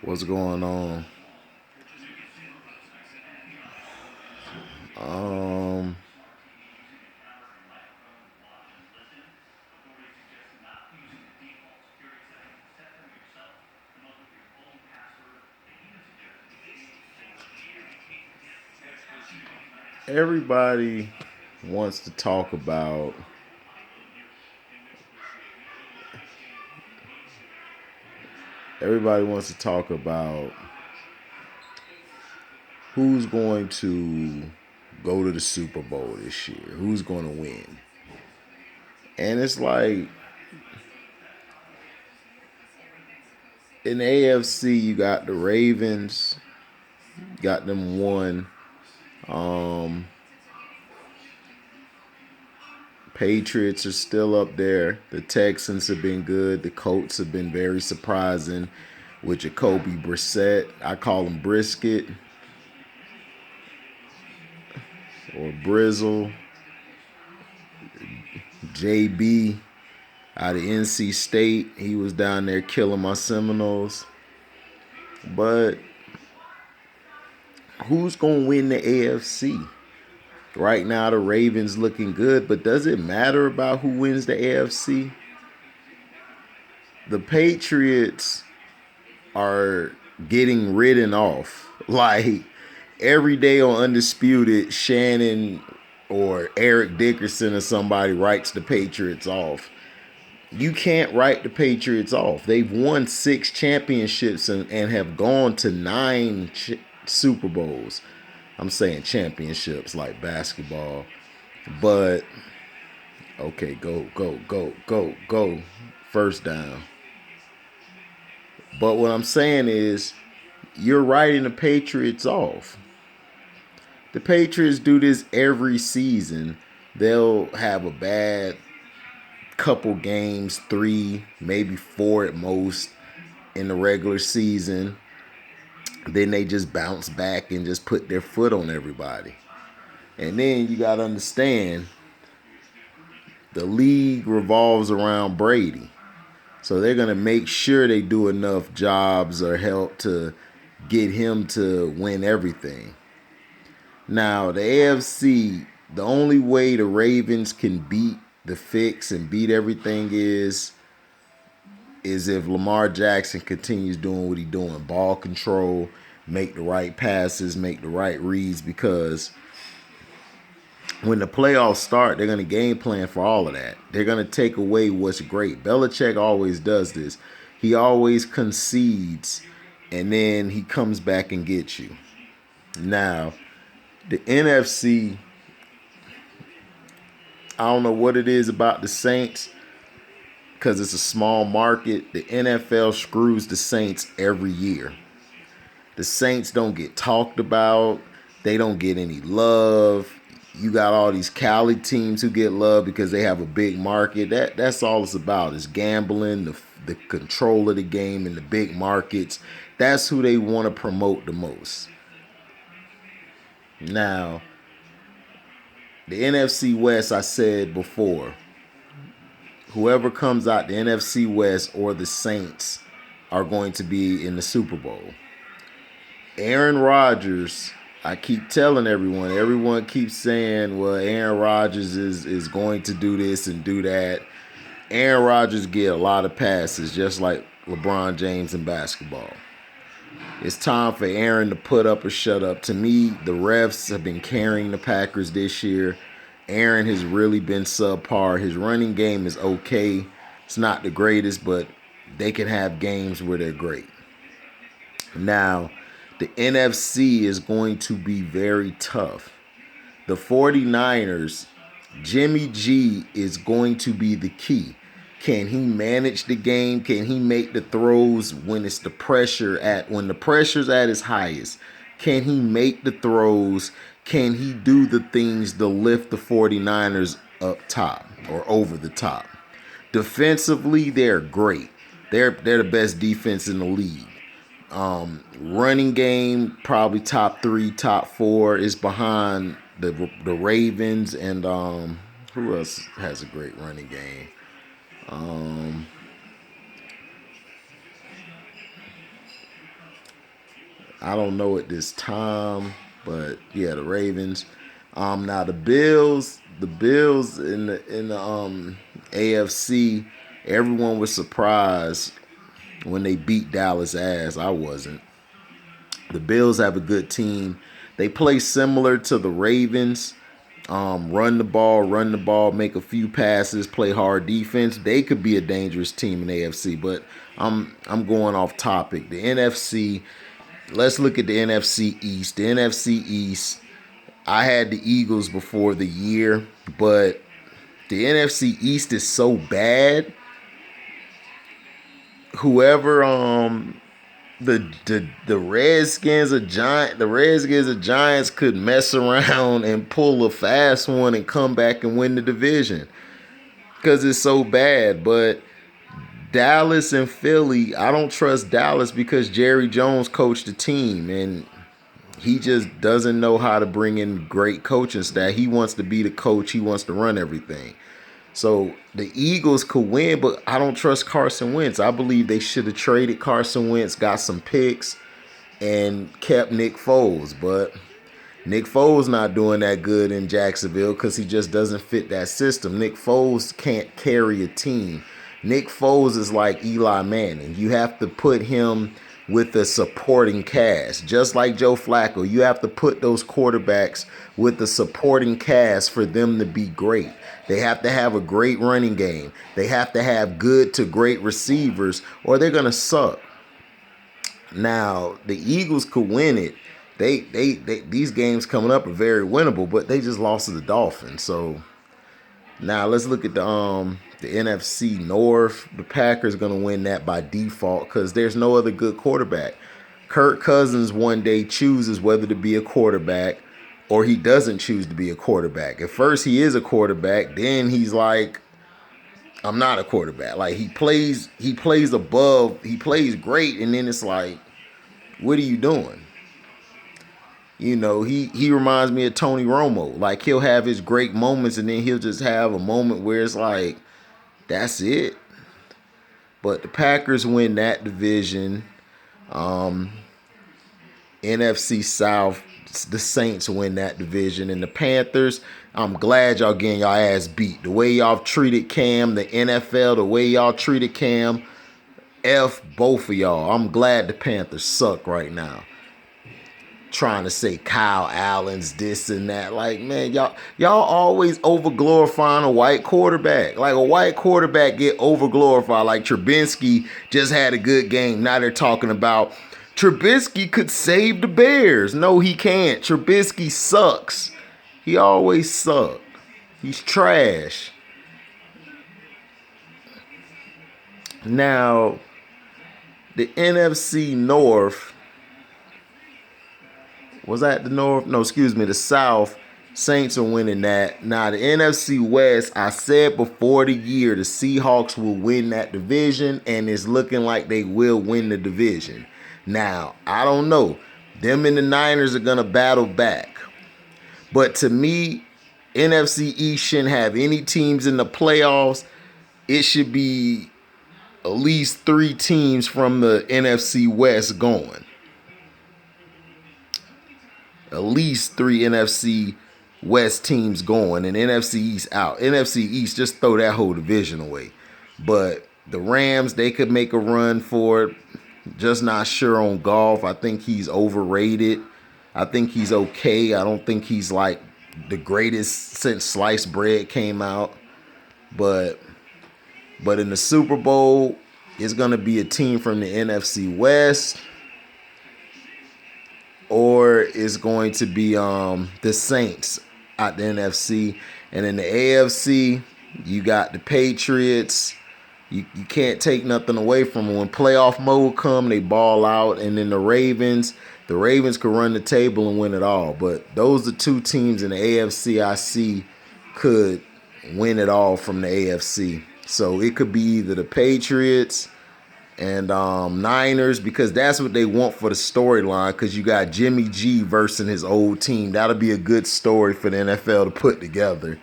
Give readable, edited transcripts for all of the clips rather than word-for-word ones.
What's going on? Um, everybody wants to talk about everybody wants to talk about who's going to go to the Super Bowl this year, who's going to win. And it's like in the AFC, you got the Ravens, got them one. Um, Patriots are still up there. The Texans have been good. The Colts have been very surprising with Jacoby Brissett. I call him Brisket or Brizzle. JB out of NC State. He was down there killing my Seminoles. But who's going to win the AFC? Right now, the Ravens looking good, but does it matter about who wins the AFC? The Patriots are getting ridden off. Like every day on Undisputed, Shannon or Eric Dickerson or somebody writes the Patriots off. You can't write the Patriots off. They've won 6 championships and have gone to 9 Super Bowls. I'm saying championships like basketball. But, okay, go. First down. But what I'm saying is, you're writing the Patriots off. The Patriots do this every season. They'll have a bad couple games, 3, maybe 4 at most in the regular season. Then they just bounce back and just put their foot on everybody. And then you got to understand, the league revolves around Brady. So they're going to make sure they do enough jobs or help to get him to win everything. Now, the AFC, the only way the Ravens can beat the fix and beat everything is if Lamar Jackson continues doing what he's doing. Ball control, make the right passes, make the right reads, because when the playoffs start, they're going to game plan for all of that. They're going to take away what's great. Belichick always does this. He always concedes, and then he comes back and gets you. Now, the NFC, I don't know what it is about the Saints, because it's a small market. The NFL screws the Saints every year. The Saints don't get talked about. They don't get any love. You got all these Cali teams who get love because they have a big market. That's all it's about, is gambling, the control of the game in the big markets. That's who they want to promote the most. Now, the NFC West, I said before, whoever comes out the NFC West or the Saints are going to be in the Super Bowl. Aaron Rodgers, I keep telling everyone keeps saying, well, Aaron Rodgers is going to do this and do that. Aaron Rodgers get a lot of passes, just like LeBron James in basketball. It's time for Aaron to put up or shut up. To me, the refs have been carrying the Packers this year. Aaron has really been subpar. His running game is okay. It's not the greatest, but they can have games where they're great. Now, the NFC is going to be very tough. The 49ers, Jimmy G is going to be the key. Can he manage the game? Can he make the throws when the pressure's at its highest? Can he make the throws? Can he do the things to lift the 49ers up top or over the top? Defensively, they're great. They're the best defense in the league. Running game, probably top 3, top 4 is behind the Ravens and who else has a great running game? I don't know at this time, but yeah, the Ravens. Now the Bills in the AFC, everyone was surprised when they beat Dallas ass. I wasn't. The Bills have a good team. They play similar to the Ravens. Run the ball, make a few passes, play hard defense. They could be a dangerous team in AFC, but I'm going off topic. The NFC. Let's look at the NFC East. The NFC East. I had the Eagles before the year, but the NFC East is so bad. Whoever the Redskins or Giants could mess around and pull a fast one and come back and win the division because it's so bad. But Dallas and Philly, I don't trust Dallas because Jerry Jones coached the team and he just doesn't know how to bring in great coaching staff. He wants to be the coach. He wants to run everything. So the Eagles could win, but I don't trust Carson Wentz. I believe they should have traded Carson Wentz, got some picks, and kept Nick Foles. But Nick Foles not doing that good in Jacksonville because he just doesn't fit that system. Nick Foles can't carry a team. Nick Foles is like Eli Manning. You have to put him with a supporting cast. Just like Joe Flacco, you have to put those quarterbacks with the supporting cast for them to be great. They have to have a great running game. They have to have good to great receivers or they're going to suck. Now, the Eagles could win it. These games coming up are very winnable, but they just lost to the Dolphins. So now let's look at the NFC North. The Packers going to win that by default because there's no other good quarterback. Kirk Cousins one day chooses whether to be a quarterback or he doesn't choose to be a quarterback. At first he is a quarterback, then he's like, I'm not a quarterback. Like he plays great, and then it's like, what are you doing? You know, he reminds me of Tony Romo. Like he'll have his great moments and then he'll just have a moment where it's like, that's it. But the Packers win that division. NFC South, the Saints win that division. And the Panthers, I'm glad y'all getting y'all ass beat. The way y'all treated Cam, the NFL, the way y'all treated Cam, F both of y'all. I'm glad the Panthers suck right now. Trying to say Kyle Allen's this and that. Like, man, y'all always over glorifying a white quarterback. Like a white quarterback get over glorified. Like Trubisky just had a good game. Now they're talking about Trubisky could save the Bears. No, he can't. Trubisky sucks. He always sucked. He's trash. Now, the NFC North. Was that the North? No, excuse me, the South. Saints are winning that. Now, the NFC West, I said before the year, the Seahawks will win that division, and it's looking like they will win the division. Now, I don't know. Them and the Niners are going to battle back. But to me, NFC East shouldn't have any teams in the playoffs. It should be at least 3 teams from the NFC West going. At least 3 NFC West teams going and NFC East out. NFC East, just throw that whole division away. But the Rams, they could make a run for it. Just not sure on Goff. I think he's overrated. I think he's okay. I don't think he's like the greatest since sliced bread came out. But in the Super Bowl, it's going to be a team from the NFC West. Or it's going to be the Saints at the NFC. And in the AFC, you got the Patriots. You can't take nothing away from them. When playoff mode come, they ball out. And then the Ravens could run the table and win it all. But those are 2 teams in the AFC I see could win it all from the AFC. So it could be either the Patriots and Niners, because that's what they want for the storyline, because you got Jimmy G versus his old team. That'll be a good story for the NFL to put together.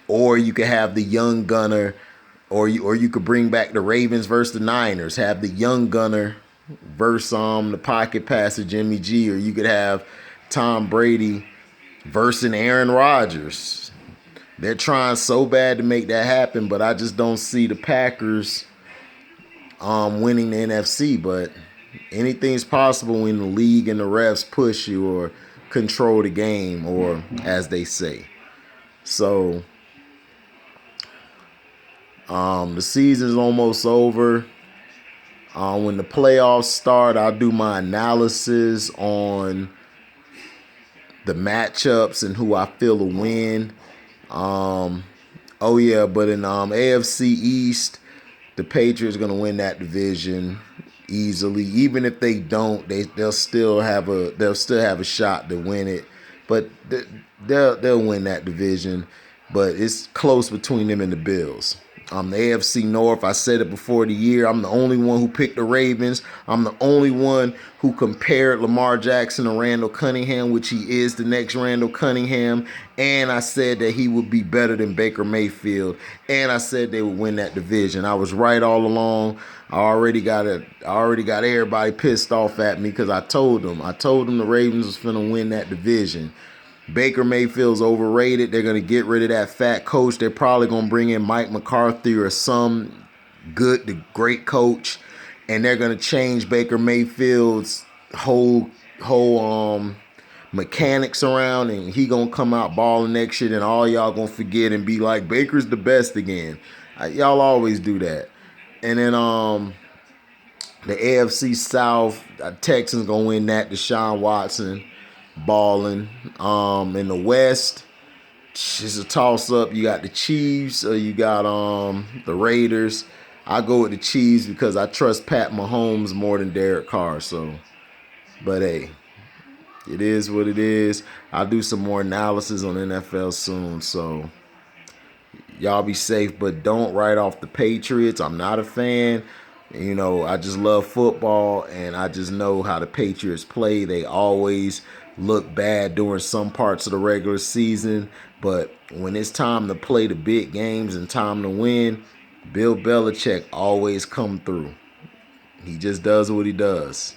Or you could have the young gunner, or you could bring back the Ravens versus the Niners, have the young gunner versus the pocket passer Jimmy G, or you could have Tom Brady versus Aaron Rodgers. They're trying so bad to make that happen, but I just don't see the Packers winning the NFC. But anything's possible when the league and the refs push you or control the game, or as they say. So the season's almost over. When the playoffs start, I'll do my analysis on the matchups and who I feel will win. Oh yeah, but in AFC East, the Patriots are gonna win that division easily. Even if they don't, they'll still have a shot to win it. But they'll win that division. But it's close between them and the Bills. The AFC North, I said it before the year, I'm the only one who picked the Ravens. I'm the only one who compared Lamar Jackson to Randall Cunningham, which he is the next Randall Cunningham. And I said that he would be better than Baker Mayfield. And I said they would win that division. I was right all along. I already got everybody pissed off at me because I told them the Ravens was finna win that division. Baker Mayfield's overrated. They're going to get rid of that fat coach. They're probably going to bring in Mike McCarthy or some good to great coach, and they're going to change Baker Mayfield's whole mechanics around, and he going to come out balling next year, and all y'all going to forget and be like, Baker's the best again. Y'all always do that. And then the AFC South, Texans going to win that. Deshaun Watson balling. In the West, it's a toss-up. You got the Chiefs or you got the Raiders. I go with the Chiefs because I trust Pat Mahomes more than Derek Carr. So, but hey, it is what it is. I'll do some more analysis on NFL soon. So y'all be safe, but don't write off the Patriots. I'm not a fan. You know, I just love football, and I just know how the Patriots play. They always look bad during some parts of the regular season, but when it's time to play the big games and time to win, Bill Belichick always come through. He just does what he does.